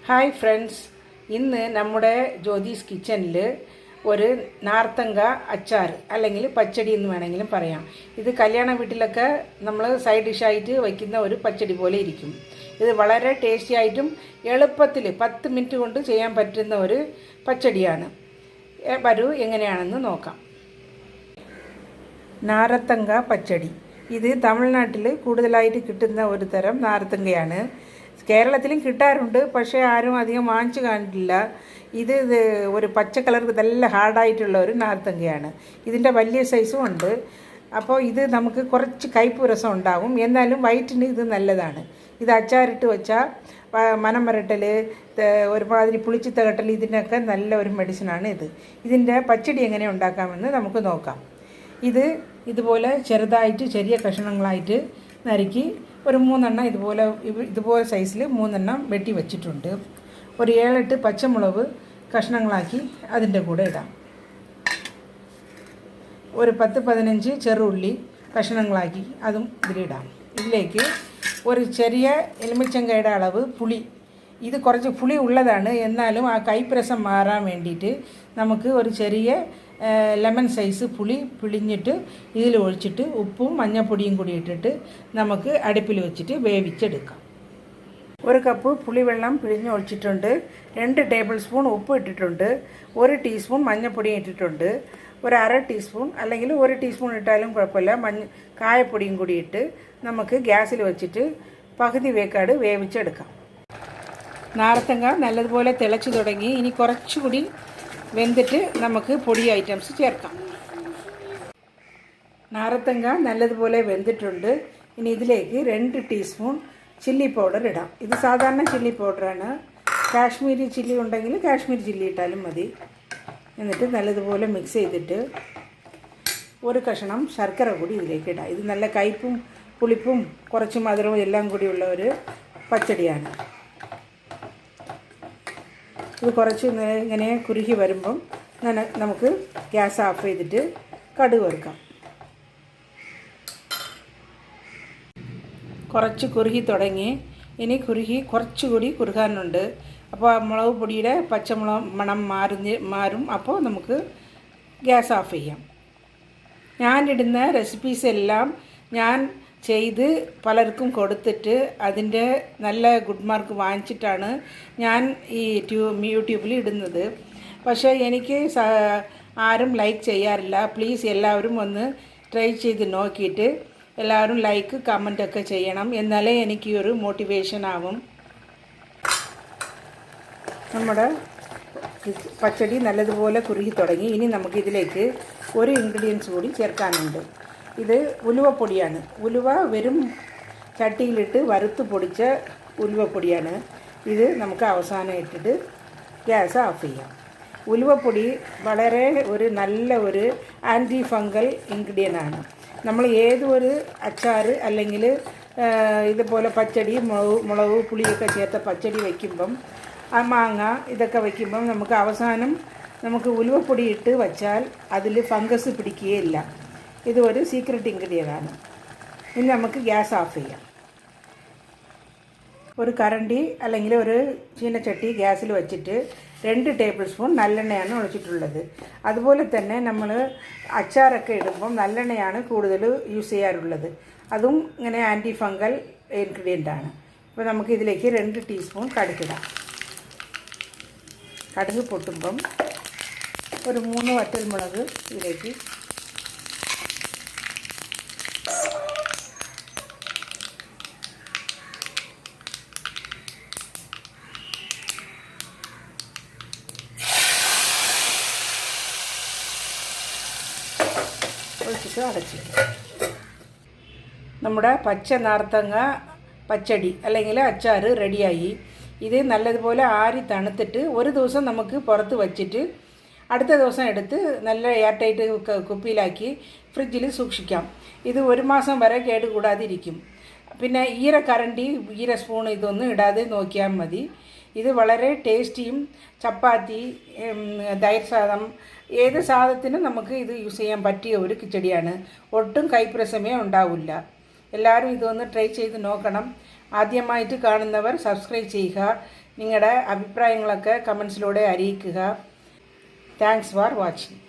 Hi friends, ഇന്ന് നമ്മുടെ ജ്യോതിസ് കിച്ചണിൽ ഒരു നാർത്തങ്ക അച്ചാർ അല്ലെങ്കിൽ പച്ചടി എന്ന് വേണമെങ്കിലും പറയാം. ഇത് കല്യാണ വീട്ടിലൊക്കെ നമ്മൾ സൈഡ് ഡിഷായിട്ട് വയ്ക്കുന്ന ഒരു പച്ചടി പോലെ ഇരിക്കും. ഇത് വളരെ ടേസ്റ്റി ആയിട്ടും എളുപ്പത്തിൽ 10 മിനിറ്റ് കൊണ്ട് ചെയ്യാൻ പറ്റുന്ന ഒരു പച്ചടിയാണ്. വരൂ എങ്ങനെയാണെന്ന് നോക്കാം. നാരത്തങ്ക പച്ചടി. ഇത് തമിഴ്നാട്ടിൽ കൂടുതലായിട്ട് കിട്ടുന്ന ഒരു തരം നാരത്തങ്കയാണ്. കേരളത്തിലും കിട്ടാറുണ്ട്, പക്ഷേ ആരും അധികം വാങ്ങിച്ചു കാണില്ല. ഇത് ഒരു പച്ച കളർ നല്ല ഹാർഡായിട്ടുള്ള ഒരു നാരത്തങ്കയാണ്. ഇതിൻ്റെ വലിയ സൈസും ഉണ്ട്. അപ്പോൾ ഇത് നമുക്ക് കുറച്ച് കയ്പ്പ് രസം ഉണ്ടാകും, എന്നാലും വയറ്റിന് ഇത് നല്ലതാണ്. ഇത് അച്ചാറിട്ട് വെച്ചാൽ മനം വരട്ടൽ, ഒരുമാതിരി പുളിച്ച് തകട്ടൽ, ഇതിനൊക്കെ നല്ല ഒരു മെഡിസിനാണ് ഇത്. ഇതിൻ്റെ പച്ചടി എങ്ങനെ ഉണ്ടാക്കാമെന്ന് നമുക്ക് നോക്കാം. ഇതുപോലെ ചെറുതായിട്ട് ചെറിയ കഷ്ണങ്ങളായിട്ട് നറുക്കി ഒരു 3 എണ്ണം ഇതുപോലെ സൈസിൽ 3 എണ്ണം വെട്ടി വെച്ചിട്ടുണ്ട്. ഒരു 7-8 പച്ചമുളക് കഷ്ണങ്ങളാക്കി അതിൻ്റെ കൂടെ ഇടാം. ഒരു 10-15 ചെറുള്ളി കഷ്ണങ്ങളാക്കി അതും ഇതിലിടാം. ഇതിലേക്ക് ഒരു ചെറിയ എലുമിച്ചങ്കയുടെ അളവ് പുളി. ഇത് കുറച്ച് പുളി ഉള്ളതാണ്, എന്നാലും ആ കൈപ്രസം മാറാൻ വേണ്ടിയിട്ട് നമുക്ക് ഒരു ചെറിയ ലെമൺ സൈസ് പുളി പിഴിഞ്ഞിട്ട് ഇതിൽ ഒഴിച്ചിട്ട് ഉപ്പും മഞ്ഞൾപ്പൊടിയും കൂടി ഇട്ടിട്ട് നമുക്ക് അടുപ്പിൽ വെച്ചിട്ട് വേവിച്ചെടുക്കാം. 1 കപ്പ് പുളിവെള്ളം പിഴിഞ്ഞ് ഒഴിച്ചിട്ടുണ്ട്. 2 ടേബിൾ സ്പൂൺ ഉപ്പ് ഇട്ടിട്ടുണ്ട്. 1 ടീസ്പൂൺ മഞ്ഞൾപ്പൊടിയും ഇട്ടിട്ടുണ്ട്. ഒരു 1/2 ടീസ്പൂൺ അല്ലെങ്കിൽ 1 ടീസ്പൂൺ ഇട്ടാലും കുഴപ്പമില്ല, കായപ്പൊടിയും കൂടി ഇട്ട് നമുക്ക് ഗ്യാസിൽ വെച്ചിട്ട് പകുതി വേക്കാട് വേവിച്ചെടുക്കാം. നാരത്തങ്ക നല്ലതുപോലെ തിളച്ച് തുടങ്ങി. ഇനി കുറച്ചുകൂടി വെന്തിട്ട് നമുക്ക് പൊടി ഐറ്റംസ് ചേർക്കാം. നാരത്തങ്ക നല്ലതുപോലെ വെന്തിട്ടുണ്ട്. ഇനി ഇതിലേക്ക് 2 ടീസ്പൂൺ ചില്ലി പൗഡർ ഇടാം. ഇത് സാധാരണ ചില്ലി പൗഡറാണ്. കാശ്മീരി ചില്ലി ഉണ്ടെങ്കിൽ കാശ്മീരി ചില്ലി ഇട്ടാലും മതി. എന്നിട്ട് നല്ലതുപോലെ മിക്സ് ചെയ്തിട്ട് ഒരു കഷ്ണം ശർക്കര കൂടി ഇതിലേക്ക് ഇടാം. ഇത് നല്ല കയ്പും പുളിപ്പും കുറച്ച് മധുരവും എല്ലാം കൂടിയുള്ള ഒരു പച്ചടിയാണ്. ഇത് കുറച്ച് ഇങ്ങനെ കുറുകി വരുമ്പം നമുക്ക് ഗ്യാസ് ഓഫ് ചെയ്തിട്ട് കടുക് വറുക്കാം. കുറച്ച് കുറുകി തുടങ്ങി. ഇനി കുറച്ചുകൂടി കുറുകാനുണ്ട്. അപ്പോൾ മുളക് പൊടിയുടെ പച്ചമുളക് മണം മാറും. അപ്പോൾ നമുക്ക് ഗ്യാസ് ഓഫ് ചെയ്യാം. ഞാനിടുന്ന റെസിപ്പീസ് എല്ലാം ഞാൻ ചെയ്ത് പലർക്കും കൊടുത്തിട്ട് അതിൻ്റെ നല്ല ഗുഡ് മാർക്ക് വാങ്ങിച്ചിട്ടാണ് ഞാൻ ഈ യൂട്യൂബിൽ ഇടുന്നത്. പക്ഷേ എനിക്ക് ആരും ലൈക്ക് ചെയ്യാറില്ല. പ്ലീസ് എല്ലാവരും ഒന്ന് ട്രൈ ചെയ്ത് നോക്കിയിട്ട് എല്ലാവരും ലൈക്ക് കമൻറ്റൊക്കെ ചെയ്യണം, എന്നാലേ എനിക്ക് ഒരു മോട്ടിവേഷൻ ആവും. നമ്മുടെ പച്ചടി നല്ലതുപോലെ കുറുകി തുടങ്ങി. ഇനി നമുക്കിതിലേക്ക് ഒരു ഇൻഗ്രീഡിയൻസ് കൂടി ചേർക്കാനുണ്ട്. ഇത് ഉലുവപ്പൊടിയാണ്. ഉലുവ വെറും ചട്ടിയിലിട്ട് വറുത്ത് പൊടിച്ച ഉലുവപ്പൊടിയാണ്. ഇത് നമുക്ക് അവസാനം ഇട്ടിട്ട് ഗ്യാസ് ഓഫ് ചെയ്യാം. ഉലുവപ്പൊടി വളരെ നല്ല ഒരു ആൻറ്റി ഫംഗൽ ഇൻഗ്രീഡിയൻ്റാണ്. നമ്മൾ ഏതൊരു അച്ചാർ അല്ലെങ്കിൽ ഇതുപോലെ പച്ചടി മുളക് പുളിയൊക്കെ ചേർത്ത പച്ചടി വയ്ക്കുമ്പം മാങ്ങ ഇതൊക്കെ വയ്ക്കുമ്പം നമുക്ക് അവസാനം ഉലുവപ്പൊടി ഇട്ട് വച്ചാൽ അതിൽ ഫംഗസ് പിടിക്കുകയില്ല. ഇത് ഒരു സീക്രട്ട് ഇൻഗ്രീഡിയൻ്റാണ്. ഇനി നമുക്ക് ഗ്യാസ് ഓഫ് ചെയ്യാം. ഒരു കരണ്ടി അല്ലെങ്കിൽ ഒരു ചീനച്ചട്ടി ഗ്യാസിൽ വെച്ചിട്ട് 2 ടേബിൾ സ്പൂൺ നല്ലെണ്ണയാണ് ഒഴിച്ചിട്ടുള്ളത്. അതുപോലെ തന്നെ നമ്മൾ അച്ചാറൊക്കെ ഇടുമ്പം നല്ലെണ്ണയാണ് കൂടുതൽ യൂസ് ചെയ്യാറുള്ളത്. അതും ഇങ്ങനെ ആൻറ്റി ഫംഗൽ ഇൻഗ്രീഡിയൻ്റാണ്. അപ്പോൾ നമുക്ക് ഇതിലേക്ക് 2 ടീസ്പൂൺ കടുകിടാം. കടുക് പൊട്ടുമ്പം ഒരു 3 വറ്റൽമുളക് ഇതിലേക്ക് ഒഴിച്ചിട്ട് അടച്ച്. നമ്മുടെ പച്ച നാർത്തങ്ങ പച്ചടി അല്ലെങ്കിൽ അച്ചാർ റെഡിയായി. ഇത് നല്ലതുപോലെ ആറി തണുത്തിട്ട് ഒരു ദിവസം നമുക്ക് പുറത്ത് വച്ചിട്ട് അടുത്ത ദിവസം എടുത്ത് നല്ല എയർ ടൈറ്റ് കുപ്പിയിലാക്കി ഫ്രിഡ്ജിൽ സൂക്ഷിക്കാം. ഇത് 1 മാസം വരെ കേടുകൂടാതിരിക്കും. പിന്നെ ഈരക്കരണ്ടി സ്പൂൺ ഇതൊന്നും ഇടാതെ നോക്കിയാൽ മതി. ഇത് വളരെ ടേസ്റ്റിയും ചപ്പാത്തി, തൈര് സാദം, ഏത് സാദത്തിനും നമുക്ക് ഇത് യൂസ് ചെയ്യാൻ പറ്റിയ ഒരു കിച്ചടിയാണ്. ഒട്ടും കൈപ്രസമേ ഉണ്ടാവില്ല. എല്ലാവരും ഇതൊന്ന് ട്രൈ ചെയ്ത് നോക്കണം. ആദ്യമായിട്ട് കാണുന്നവർ സബ്സ്ക്രൈബ് ചെയ്യുക. നിങ്ങളുടെ അഭിപ്രായങ്ങളൊക്കെ കമൻസിലൂടെ അറിയിക്കുക. Thanks for watching.